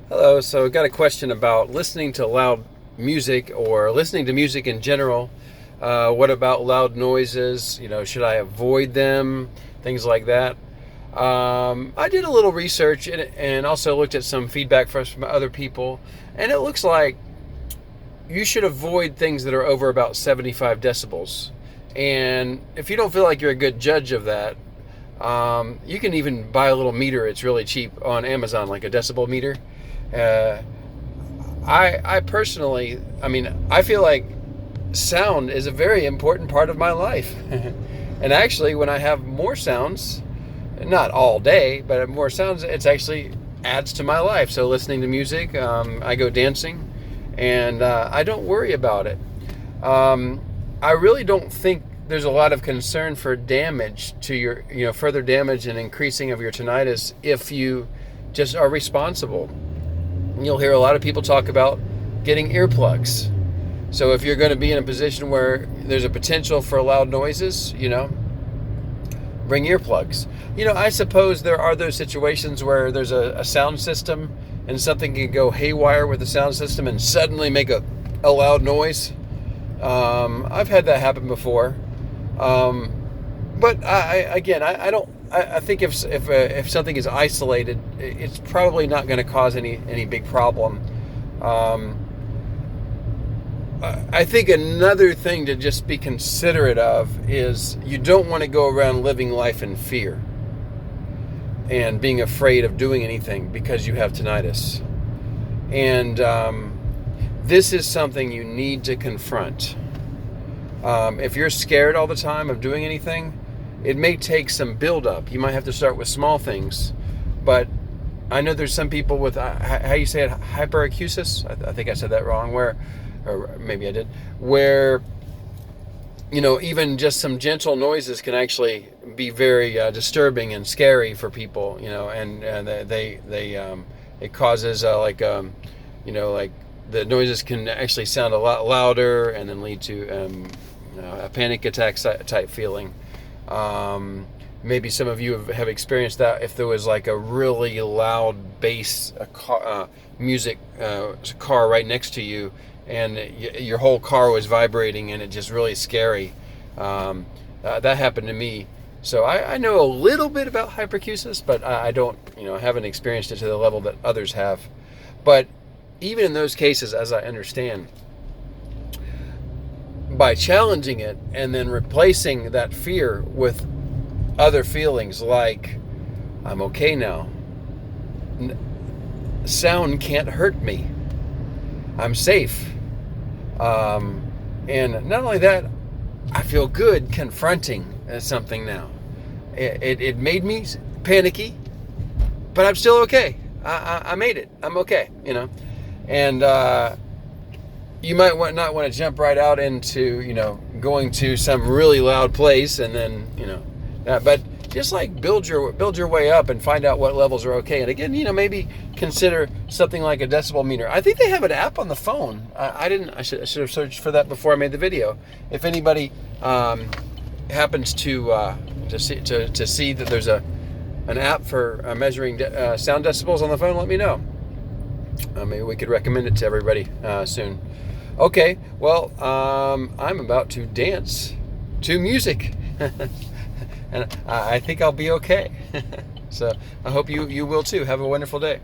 Hello, so I've got a question about listening to loud music or listening to music in general. What about loud noises? Should I avoid them? Things like that. I did a little research and also looked at some feedback from other people, and it looks like you should avoid things that are over about 75 decibels. And if you don't feel like you're a good judge of that, you can even buy a little meter. It's really cheap on Amazon, like a decibel meter. Uh, I personally, I feel like sound is a very important part of my life. And actually, when I have more sounds, not all day, but more sounds, it's actually adds to my life. So listening to music, I go dancing, and I don't worry about it. I really don't think there's a lot of concern for damage to your, further damage and increasing of your tinnitus if you just are responsible. You'll hear a lot of people talk about getting earplugs. So if you're going to be in a position where there's a potential for loud noises, bring earplugs. I suppose there are those situations where there's a sound system and something can go haywire with the sound system and suddenly make a loud noise. I've had that happen before. But I don't. I think if something is isolated, it's probably not going to cause any big problem. I think another thing to just be considerate of is you don't want to go around living life in fear and being afraid of doing anything because you have tinnitus. And this is something you need to confront. If you're scared all the time of doing anything, it may take some build-up. You might have to start with small things. But I know there's some people with, how you say it, hyperacusis? I think I said that wrong, or maybe I did, where, even just some gentle noises can actually be very disturbing and scary for people, and it causes like the noises can actually sound a lot louder and then lead to a panic attack type feeling. Maybe some of you have experienced that if there was like a really loud bass music car right next to you and your whole car was vibrating and it just really scary. That happened to me. So I know a little bit about hyperacusis, but I don't, haven't experienced it to the level that others have. But even in those cases, as I understand, by challenging it and then replacing that fear with other feelings like, I'm okay now. Sound can't hurt me. I'm safe. And not only that, I feel good confronting something now. It made me panicky, but I'm still okay. I made it. I'm okay, And you might not want to jump right out into, going to some really loud place and then, but just like build your way up and find out what levels are okay. And again, maybe consider something like a decibel meter. I think they have an app on the phone. I should have searched for that before I made the video. If anybody happens to see that there's an app for measuring sound decibels on the phone, let me know. Maybe we could recommend it to everybody soon. Okay, well, I'm about to dance to music, and I think I'll be okay. So I hope you will too. Have a wonderful day.